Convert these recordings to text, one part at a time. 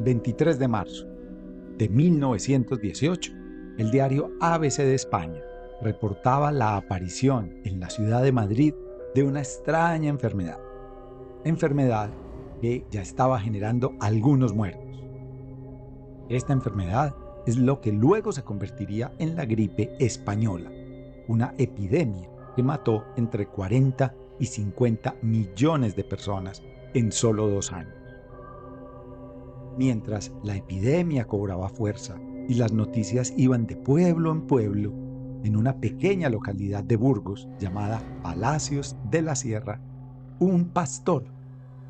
El 23 de marzo de 1918, el diario ABC de España reportaba la aparición en la ciudad de Madrid de una extraña enfermedad que ya estaba generando algunos muertos. Esta enfermedad es lo que luego se convertiría en la gripe española, una epidemia que mató entre 40 y 50 millones de personas en solo 2 años. Mientras la epidemia cobraba fuerza y las noticias iban de pueblo en pueblo, en una pequeña localidad de Burgos llamada Palacios de la Sierra, un pastor,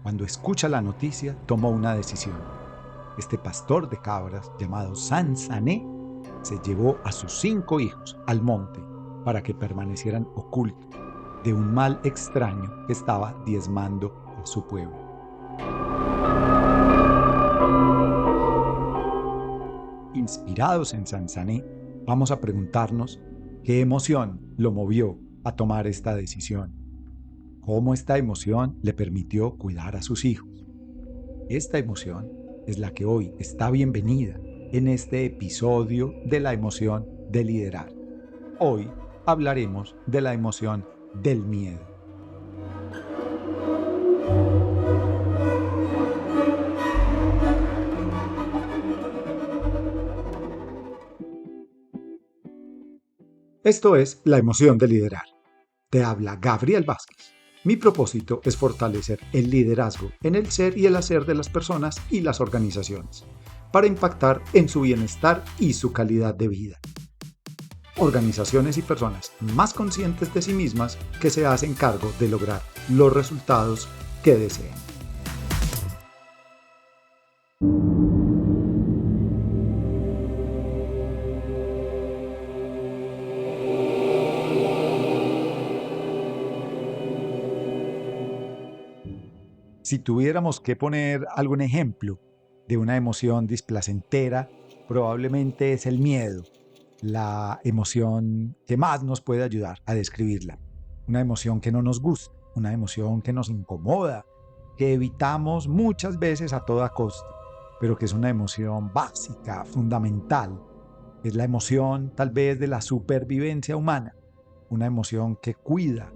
cuando escucha la noticia, toma una decisión. Este pastor de cabras, llamado Sansané, se llevó a sus 5 hijos al monte para que permanecieran ocultos de un mal extraño que estaba diezmando a su pueblo. Inspirados en Sansané, vamos a preguntarnos qué emoción lo movió a tomar esta decisión. ¿Cómo esta emoción le permitió cuidar a sus hijos? Esta emoción es la que hoy está bienvenida en este episodio de la emoción de liderar. Hoy hablaremos de la emoción del miedo. Esto es la emoción de liderar. Te habla Gabriel Vázquez. Mi propósito es fortalecer el liderazgo en el ser y el hacer de las personas y las organizaciones, para impactar en su bienestar y su calidad de vida. Organizaciones y personas más conscientes de sí mismas que se hacen cargo de lograr los resultados que desean. Si tuviéramos que poner algún ejemplo de una emoción displacentera, probablemente es el miedo, la emoción que más nos puede ayudar a describirla. Una emoción que no nos gusta, una emoción que nos incomoda, que evitamos muchas veces a toda costa, pero que es una emoción básica, fundamental. Es la emoción tal vez de la supervivencia humana, una emoción que cuida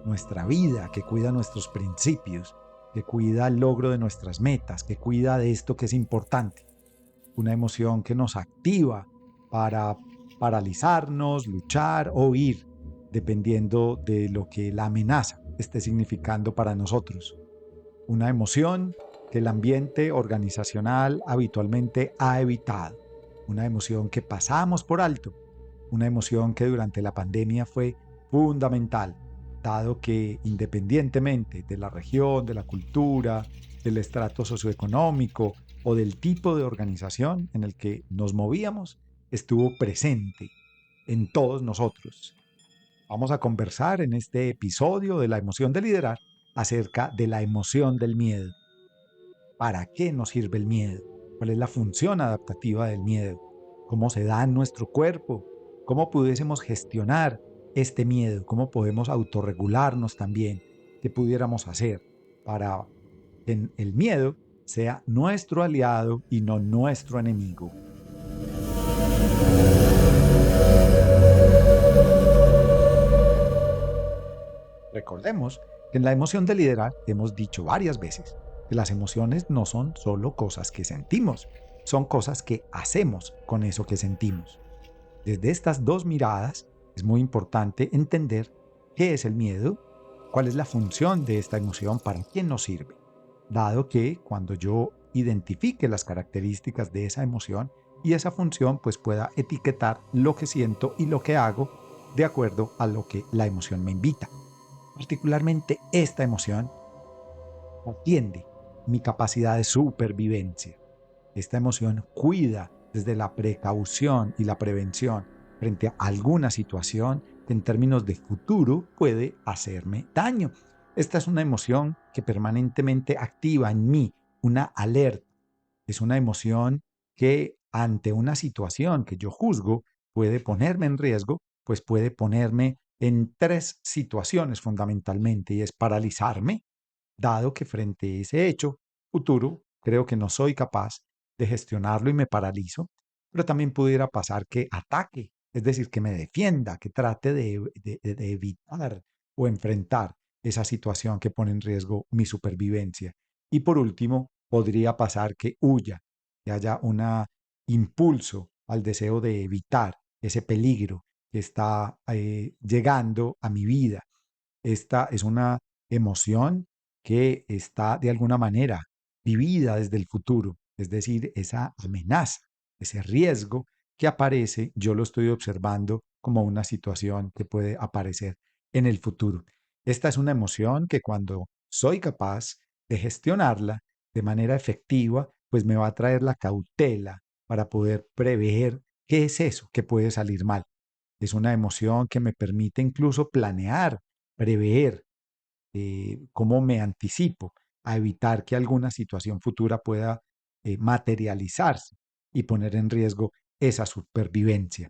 nuestra vida, que cuida nuestros principios, que cuida el logro de nuestras metas, que cuida de esto que es importante. Una emoción que nos activa para paralizarnos, luchar o huir, dependiendo de lo que la amenaza esté significando para nosotros. Una emoción que el ambiente organizacional habitualmente ha evitado. Una emoción que pasamos por alto. Una emoción que durante la pandemia fue fundamental, dado que independientemente de la región, de la cultura, del estrato socioeconómico o del tipo de organización en el que nos movíamos, estuvo presente en todos nosotros. Vamos a conversar en este episodio de la emoción de liderar acerca de la emoción del miedo. ¿Para qué nos sirve el miedo? ¿Cuál es la función adaptativa del miedo? ¿Cómo se da en nuestro cuerpo? ¿Cómo pudiésemos gestionar este miedo? ¿Cómo podemos autorregularnos también? ¿Qué pudiéramos hacer para que el miedo sea nuestro aliado y no nuestro enemigo? Recordemos que en la emoción de liderar hemos dicho varias veces que las emociones no son solo cosas que sentimos, son cosas que hacemos con eso que sentimos. Desde estas dos miradas es muy importante entender qué es el miedo, cuál es la función de esta emoción, para quién nos sirve, dado que cuando yo identifique las características de esa emoción y esa función, pues pueda etiquetar lo que siento y lo que hago de acuerdo a lo que la emoción me invita. Particularmente esta emoción atiende mi capacidad de supervivencia. Esta emoción cuida desde la precaución y la prevención frente a alguna situación que en términos de futuro puede hacerme daño. Esta es una emoción que permanentemente activa en mí una alerta. Es una emoción que ante una situación que yo juzgo puede ponerme en riesgo, pues puede ponerme en 3 situaciones fundamentalmente, y es paralizarme, dado que frente a ese hecho futuro creo que no soy capaz de gestionarlo y me paralizo, pero también pudiera pasar que ataque, es decir, que me defienda, que trate de evitar o enfrentar esa situación que pone en riesgo mi supervivencia. Y por último, podría pasar que huya, que haya un impulso al deseo de evitar ese peligro que está llegando a mi vida. Esta es una emoción que está de alguna manera vivida desde el futuro, es decir, esa amenaza, ese riesgo que aparece, yo lo estoy observando como una situación que puede aparecer en el futuro. Esta es una emoción que cuando soy capaz de gestionarla de manera efectiva, pues me va a traer la cautela para poder prever qué es eso que puede salir mal. Es una emoción que me permite incluso planear, prever, cómo me anticipo a evitar que alguna situación futura pueda materializarse y poner en riesgo esa supervivencia.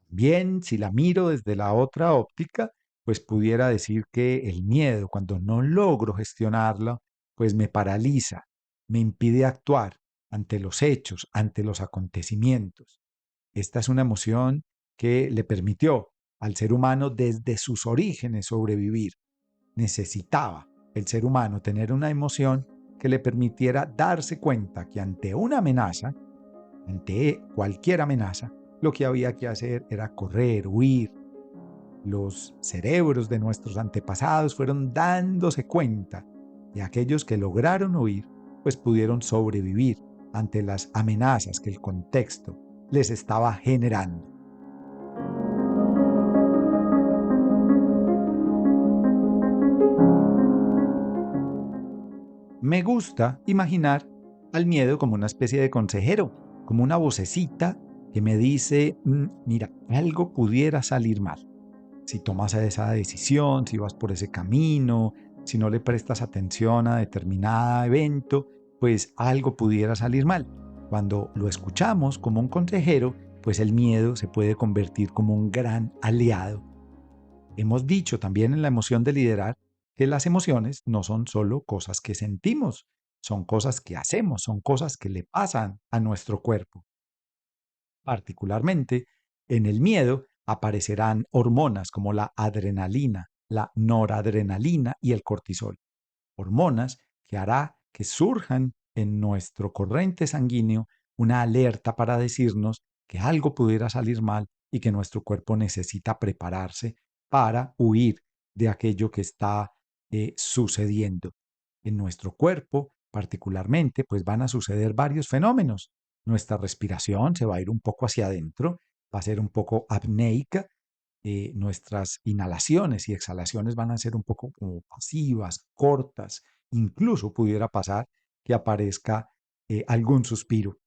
Bien, si la miro desde la otra óptica, pues pudiera decir que el miedo, cuando no logro gestionarlo, pues me paraliza, me impide actuar ante los hechos, ante los acontecimientos. Esta es una emoción que le permitió al ser humano desde sus orígenes sobrevivir. Necesitaba el ser humano tener una emoción que le permitiera darse cuenta que ante una amenaza, ante cualquier amenaza, lo que había que hacer era correr, huir. Los cerebros de nuestros antepasados fueron dándose cuenta y aquellos que lograron huir, pues pudieron sobrevivir ante las amenazas que el contexto les estaba generando. Me gusta imaginar al miedo como una especie de consejero, como una vocecita que me dice, mira, algo pudiera salir mal. Si tomas esa decisión, si vas por ese camino, si no le prestas atención a determinado evento, pues algo pudiera salir mal. Cuando lo escuchamos como un consejero, pues el miedo se puede convertir como un gran aliado. Hemos dicho también en la emoción de liderar que las emociones no son solo cosas que sentimos, son cosas que hacemos, son cosas que le pasan a nuestro cuerpo. Particularmente, en el miedo aparecerán hormonas como la adrenalina, la noradrenalina y el cortisol, hormonas que hará que surjan en nuestro corriente sanguíneo una alerta para decirnos que algo pudiera salir mal y que nuestro cuerpo necesita prepararse para huir de aquello que está sucediendo. En nuestro cuerpo, particularmente, pues van a suceder varios fenómenos. Nuestra respiración se va a ir un poco hacia adentro, va a ser un poco apneica, nuestras inhalaciones y exhalaciones van a ser un poco como pasivas, cortas, incluso pudiera pasar que aparezca algún suspiro.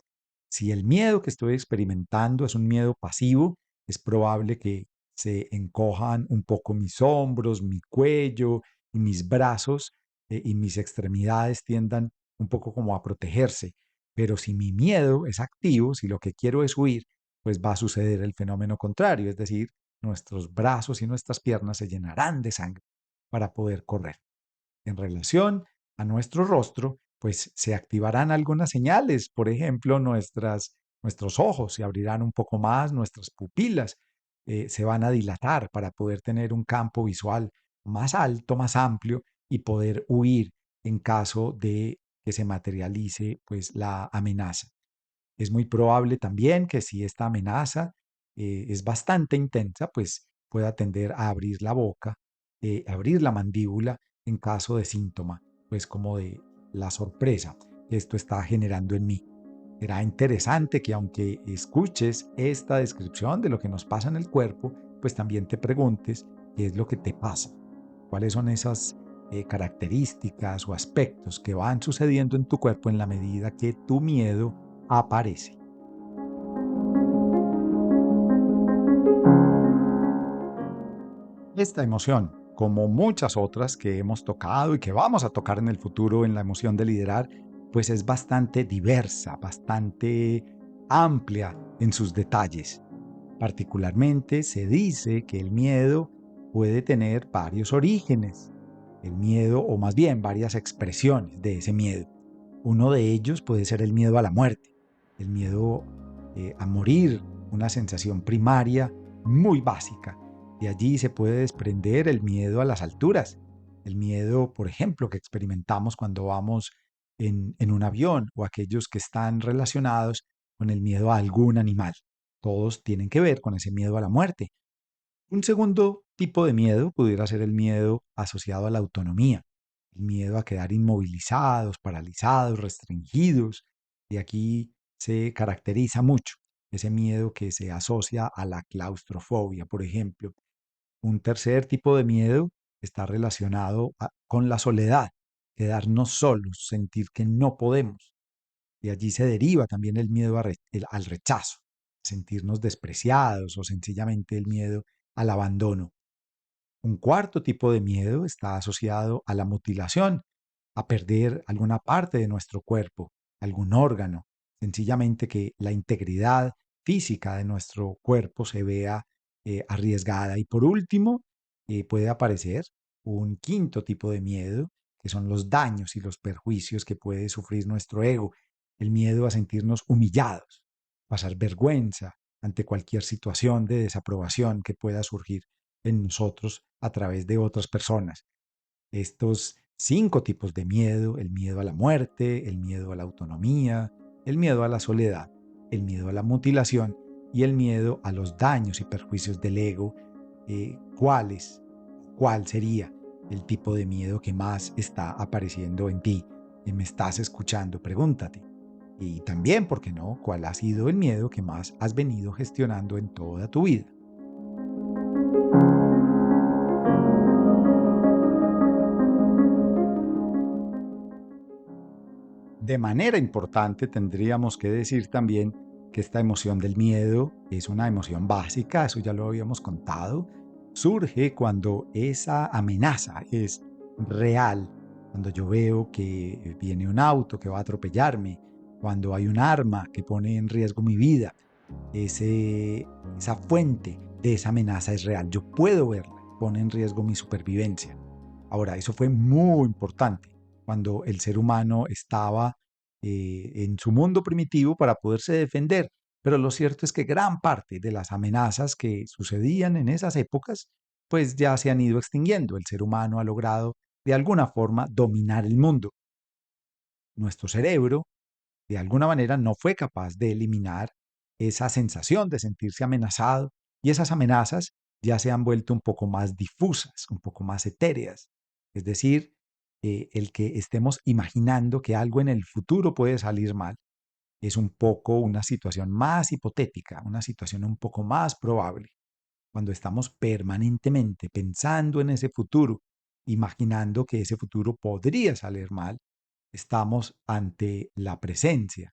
Si el miedo que estoy experimentando es un miedo pasivo, es probable que se encojan un poco mis hombros, mi cuello y mis brazos y mis extremidades tiendan un poco como a protegerse. Pero si mi miedo es activo, si lo que quiero es huir, pues va a suceder el fenómeno contrario, es decir, nuestros brazos y nuestras piernas se llenarán de sangre para poder correr. En relación a nuestro rostro, pues se activarán algunas señales, por ejemplo, nuestros ojos se abrirán un poco más, nuestras pupilas se van a dilatar para poder tener un campo visual más alto, más amplio y poder huir en caso de que se materialice pues la amenaza. Es muy probable también que si esta amenaza es bastante intensa, pues pueda tender a abrir la boca, abrir la mandíbula en caso de síntoma, pues como de la sorpresa que esto está generando en mí. Será interesante que aunque escuches esta descripción de lo que nos pasa en el cuerpo, pues también te preguntes qué es lo que te pasa, cuáles son esas características o aspectos que van sucediendo en tu cuerpo en la medida que tu miedo aparece. Esta emoción, como muchas otras que hemos tocado y que vamos a tocar en el futuro en la emoción de liderar, pues es bastante diversa, bastante amplia en sus detalles. Particularmente se dice que el miedo puede tener varios orígenes, el miedo o más bien varias expresiones de ese miedo. Uno de ellos puede ser el miedo a la muerte. el miedo a morir, una sensación primaria muy básica. De allí se puede desprender el miedo a las alturas, el miedo, por ejemplo, que experimentamos cuando vamos en un avión o aquellos que están relacionados con el miedo a algún animal. Todos tienen que ver con ese miedo a la muerte. Un segundo tipo de miedo pudiera ser el miedo asociado a la autonomía, el miedo a quedar inmovilizados, paralizados, restringidos. Y aquí se caracteriza mucho ese miedo que se asocia a la claustrofobia, por ejemplo. Un tercer tipo de miedo está relacionado con la soledad, quedarnos solos, sentir que no podemos. De allí se deriva también el miedo al rechazo, sentirnos despreciados o sencillamente el miedo al abandono. Un cuarto tipo de miedo está asociado a la mutilación, a perder alguna parte de nuestro cuerpo, algún órgano, sencillamente que la integridad física de nuestro cuerpo se vea arriesgada. Y por último, puede aparecer un quinto tipo de miedo, que son los daños y los perjuicios que puede sufrir nuestro ego, el miedo a sentirnos humillados, pasar vergüenza ante cualquier situación de desaprobación que pueda surgir en nosotros a través de otras personas. Estos cinco tipos de miedo: el miedo a la muerte, el miedo a la autonomía, el miedo a la soledad, el miedo a la mutilación y el miedo a los daños y perjuicios del ego. ¿Cuál sería el tipo de miedo que más está apareciendo en ti? Y me estás escuchando, pregúntate. Y también, ¿por qué no?, ¿cuál ha sido el miedo que más has venido gestionando en toda tu vida? De manera importante, tendríamos que decir también que esta emoción del miedo es una emoción básica, eso ya lo habíamos contado. Surge cuando esa amenaza es real, cuando yo veo que viene un auto que va a atropellarme, cuando hay un arma que pone en riesgo mi vida. Esa fuente de esa amenaza es real, yo puedo verla, pone en riesgo mi supervivencia. Ahora, eso fue muy importante cuando el ser humano estaba en su mundo primitivo para poderse defender. Pero lo cierto es que gran parte de las amenazas que sucedían en esas épocas, pues ya se han ido extinguiendo. El ser humano ha logrado de alguna forma dominar el mundo. Nuestro cerebro, de alguna manera, no fue capaz de eliminar esa sensación de sentirse amenazado, y esas amenazas ya se han vuelto un poco más difusas, un poco más etéreas. Es decir, el que estemos imaginando que algo en el futuro puede salir mal es un poco una situación más hipotética, una situación un poco más probable. Cuando estamos permanentemente pensando en ese futuro, imaginando que ese futuro podría salir mal, estamos ante la presencia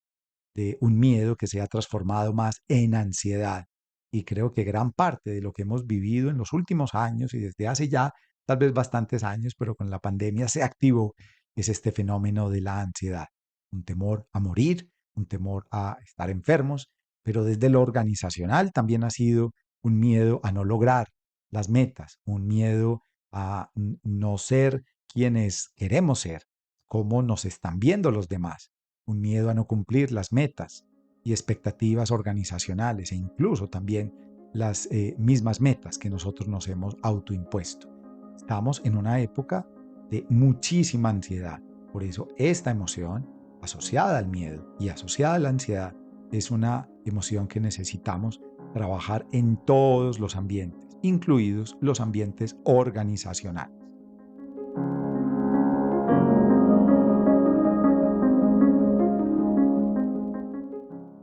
de un miedo que se ha transformado más en ansiedad. Y creo que gran parte de lo que hemos vivido en los últimos años y desde hace ya tal vez bastantes años, pero con la pandemia se activó, es este fenómeno de la ansiedad. Un temor a morir, un temor a estar enfermos, pero desde lo organizacional también ha sido un miedo a no lograr las metas, un miedo a no ser quienes queremos ser, cómo nos están viendo los demás, un miedo a no cumplir las metas y expectativas organizacionales e incluso también las mismas metas que nosotros nos hemos autoimpuesto. Estamos en una época de muchísima ansiedad. Por eso esta emoción asociada al miedo y asociada a la ansiedad es una emoción que necesitamos trabajar en todos los ambientes, incluidos los ambientes organizacionales.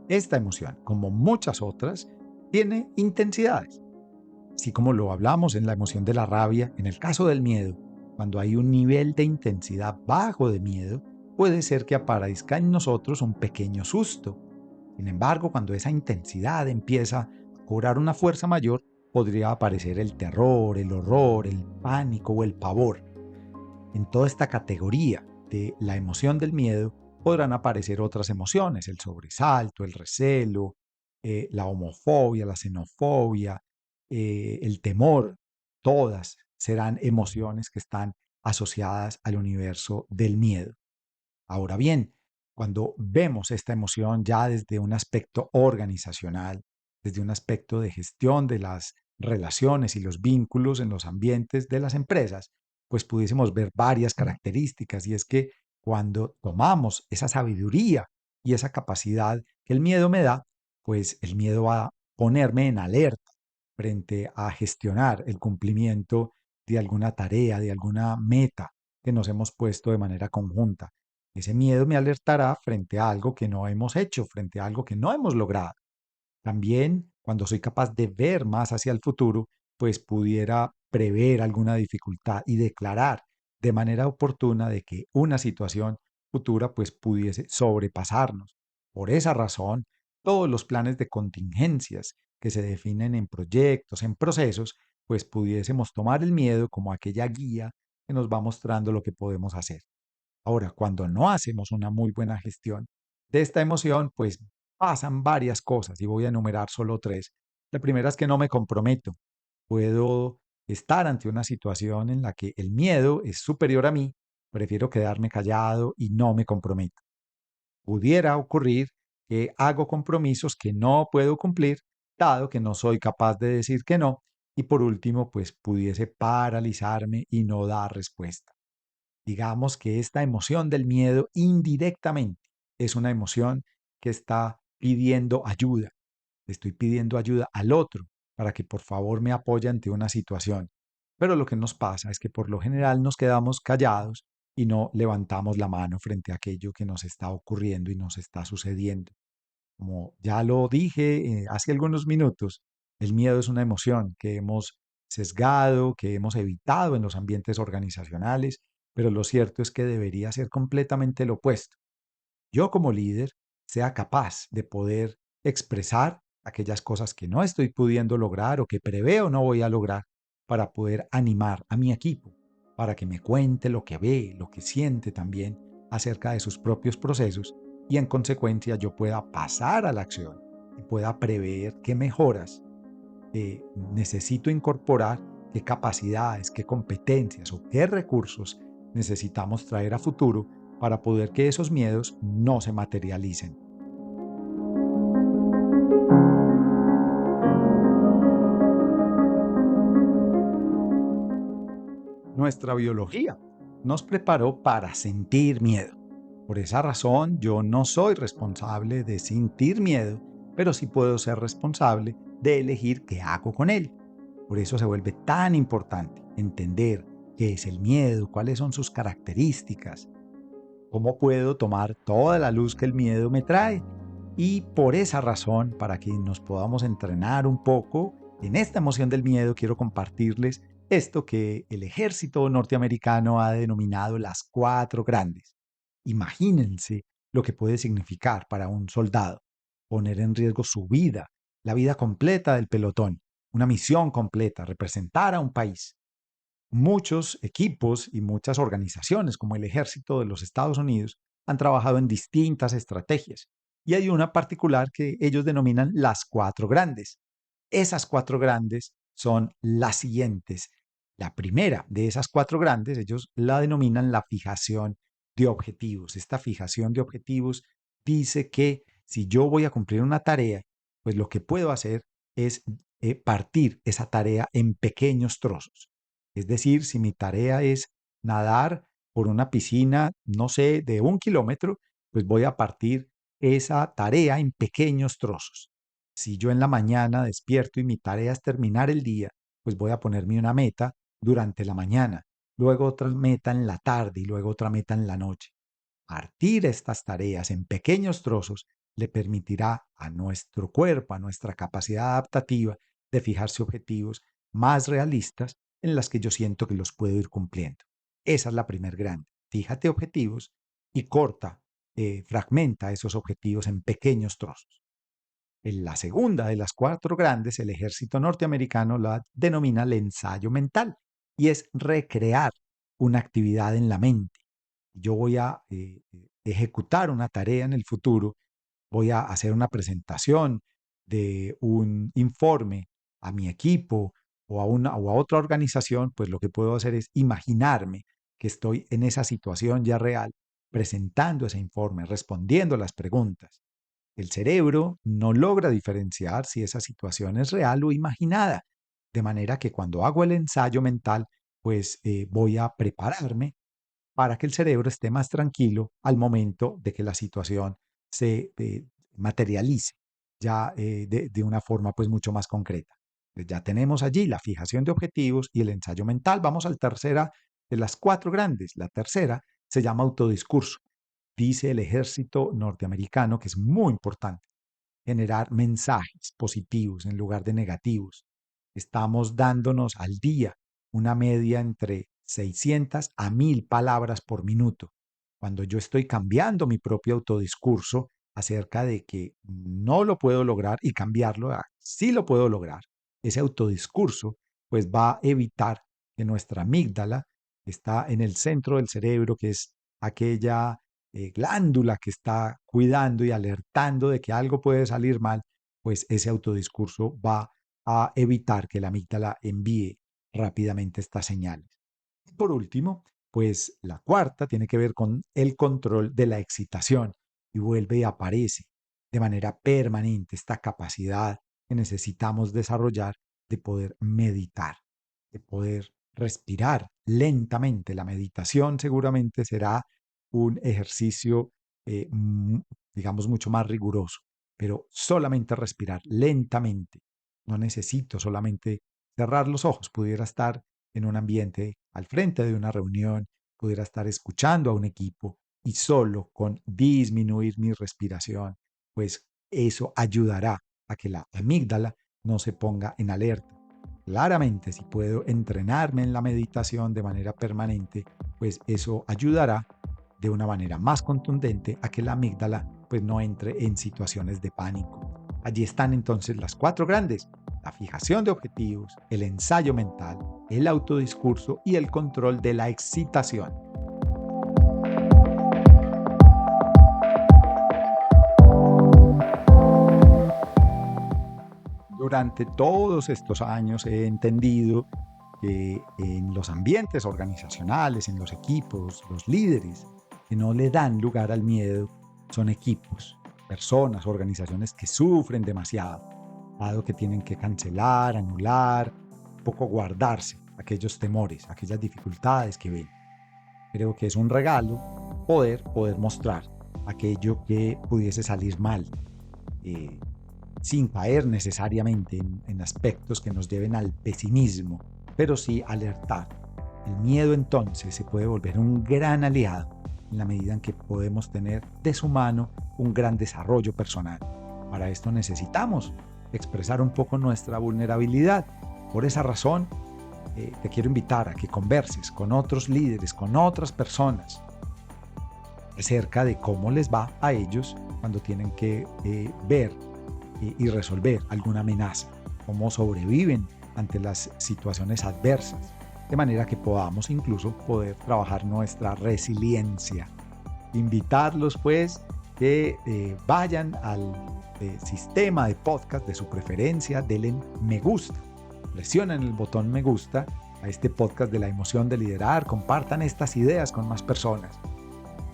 Esta emoción, como muchas otras, tiene intensidades. Así como lo hablamos en la emoción de la rabia, en el caso del miedo, cuando hay un nivel de intensidad bajo de miedo, puede ser que aparezca en nosotros un pequeño susto. Sin embargo, cuando esa intensidad empieza a cobrar una fuerza mayor, podría aparecer el terror, el horror, el pánico o el pavor. En toda esta categoría de la emoción del miedo podrán aparecer otras emociones: el sobresalto, el recelo, la homofobia, la xenofobia, el temor. Todas serán emociones que están asociadas al universo del miedo. Ahora bien, Cuando vemos esta emoción ya desde un aspecto organizacional, desde un aspecto de gestión de las relaciones y los vínculos en los ambientes de las empresas, pues pudiésemos ver varias características. Y es que cuando tomamos esa sabiduría y esa capacidad que el miedo me da, pues el miedo va a ponerme en alerta frente a gestionar el cumplimiento de alguna tarea, de alguna meta que nos hemos puesto de manera conjunta. Ese miedo me alertará frente a algo que no hemos hecho, frente a algo que no hemos logrado. También, cuando soy capaz de ver más hacia el futuro, pues pudiera prever alguna dificultad y declarar de manera oportuna de que una situación futura pues pudiese sobrepasarnos. Por esa razón, todos los planes de contingencias que se definen en proyectos, en procesos, pues pudiésemos tomar el miedo como aquella guía que nos va mostrando lo que podemos hacer. Ahora, cuando no hacemos una muy buena gestión de esta emoción, pues pasan varias cosas y voy a enumerar solo tres. La primera es que no me comprometo. Puedo estar ante una situación en la que el miedo es superior a mí, prefiero quedarme callado y no me comprometo. Pudiera ocurrir que hago compromisos que no puedo cumplir, dado que no soy capaz de decir que no, y por último, pues pudiese paralizarme y no dar respuesta. Digamos que esta emoción del miedo indirectamente es una emoción que está pidiendo ayuda. Le estoy pidiendo ayuda al otro para que por favor me apoye ante una situación. Pero lo que nos pasa es que por lo general nos quedamos callados y no levantamos la mano frente a aquello que nos está ocurriendo y nos está sucediendo. Como ya lo dije hace algunos minutos, el miedo es una emoción que hemos sesgado, que hemos evitado en los ambientes organizacionales, pero lo cierto es que debería ser completamente lo opuesto. Yo como líder sea capaz de poder expresar aquellas cosas que no estoy pudiendo lograr o que preveo no voy a lograr para poder animar a mi equipo, para que me cuente lo que ve, lo que siente también acerca de sus propios procesos y en consecuencia yo pueda pasar a la acción y pueda prever qué mejoras necesito incorporar, qué capacidades, qué competencias o qué recursos necesitamos traer a futuro para poder que esos miedos no se materialicen. Nuestra biología nos preparó para sentir miedo. Por esa razón, yo no soy responsable de sentir miedo, pero sí puedo ser responsable de elegir qué hago con él. Por eso se vuelve tan importante entender qué es el miedo, cuáles son sus características, cómo puedo tomar toda la luz que el miedo me trae. Y por esa razón, para que nos podamos entrenar un poco en esta emoción del miedo, quiero compartirles esto que el ejército norteamericano ha denominado las cuatro grandes. Imagínense lo que puede significar para un soldado poner en riesgo su vida, la vida completa del pelotón, una misión completa, representar a un país. Muchos equipos y muchas organizaciones, como el Ejército de los Estados Unidos, han trabajado en distintas estrategias. Y hay una particular que ellos denominan las cuatro grandes. Esas cuatro grandes son las siguientes. La primera de esas cuatro grandes, ellos la denominan la fijación de objetivos. Esta fijación de objetivos dice que si yo voy a cumplir una tarea, pues lo que puedo hacer es partir esa tarea en pequeños trozos. Es decir, si mi tarea es nadar por una piscina, no sé, de 1 kilómetro, pues voy a partir esa tarea en pequeños trozos. Si yo en la mañana despierto y mi tarea es terminar el día, pues voy a ponerme una meta durante la mañana, luego otra meta en la tarde y luego otra meta en la noche. Partir estas tareas en pequeños trozos le permitirá a nuestro cuerpo, a nuestra capacidad adaptativa de fijarse objetivos más realistas en las que yo siento que los puedo ir cumpliendo. Esa es la primer grande. Fíjate objetivos y corta, fragmenta esos objetivos en pequeños trozos. En la segunda de las cuatro grandes, el ejército norteamericano la denomina el ensayo mental y es recrear una actividad en la mente. Yo voy a ejecutar una tarea en el futuro, voy a hacer una presentación de un informe a mi equipo o a otra organización, pues lo que puedo hacer es imaginarme que estoy en esa situación ya real presentando ese informe, respondiendo las preguntas. El cerebro no logra diferenciar si esa situación es real o imaginada, de manera que cuando hago el ensayo mental, pues voy a prepararme para que el cerebro esté más tranquilo al momento de que la situación se materialice ya de una forma pues mucho más concreta. Pues ya tenemos allí la fijación de objetivos y el ensayo mental. Vamos al tercera de las cuatro grandes. La tercera se llama autodiscurso. Dice el ejército norteamericano que es muy importante generar mensajes positivos en lugar de negativos. Estamos dándonos al día una media entre 600 a 1000 palabras por minuto. Cuando yo estoy cambiando mi propio autodiscurso acerca de que no lo puedo lograr y cambiarlo a sí lo puedo lograr, ese autodiscurso pues va a evitar que nuestra amígdala, que está en el centro del cerebro, que es aquella glándula que está cuidando y alertando de que algo puede salir mal, pues ese autodiscurso va a evitar que la amígdala envíe rápidamente estas señales. Y por último, pues la cuarta tiene que ver con el control de la excitación y vuelve y aparece de manera permanente esta capacidad que necesitamos desarrollar de poder meditar, de poder respirar lentamente. La meditación seguramente será un ejercicio, digamos, mucho más riguroso, pero solamente respirar lentamente. No necesito solamente cerrar los ojos, pudiera estar en un ambiente al frente de una reunión, pudiera estar escuchando a un equipo y solo con disminuir mi respiración, pues eso ayudará a que la amígdala no se ponga en alerta. Claramente, si puedo entrenarme en la meditación de manera permanente, pues eso ayudará de una manera más contundente a que la amígdala pues no entre en situaciones de pánico. Allí están entonces las cuatro grandes: la fijación de objetivos, el ensayo mental, el autodiscurso y el control de la excitación. Durante todos estos años he entendido que en los ambientes organizacionales, en los equipos, los líderes que no le dan lugar al miedo son equipos, personas, organizaciones que sufren demasiado, dado que tienen que cancelar, anular, un poco guardarse aquellos temores, aquellas dificultades que ven. Creo que es un regalo poder mostrar aquello que pudiese salir mal, eh, sin caer necesariamente en aspectos que nos lleven al pesimismo, pero sí alertar. El miedo entonces se puede volver un gran aliado en la medida en que podemos tener de su mano un gran desarrollo personal. Para esto necesitamos expresar un poco nuestra vulnerabilidad. Por esa razón, te quiero invitar a que converses con otros líderes, con otras personas, acerca de cómo les va a ellos cuando tienen que ver y resolver alguna amenaza, cómo sobreviven ante las situaciones adversas, de manera que podamos incluso poder trabajar nuestra resiliencia. Invitarlos pues que vayan al sistema de podcast de su preferencia, denle me gusta, presionen el botón me gusta a este podcast de la emoción de liderar, compartan estas ideas con más personas.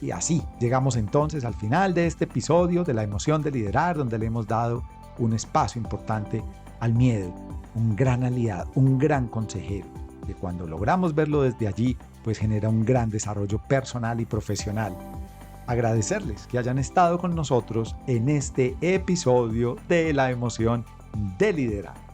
Y así llegamos entonces al final de este episodio de la emoción de liderar, donde le hemos dado un espacio importante al miedo, un gran aliado, un gran consejero, que cuando logramos verlo desde allí, pues genera un gran desarrollo personal y profesional. Agradecerles que hayan estado con nosotros en este episodio de la emoción de liderar.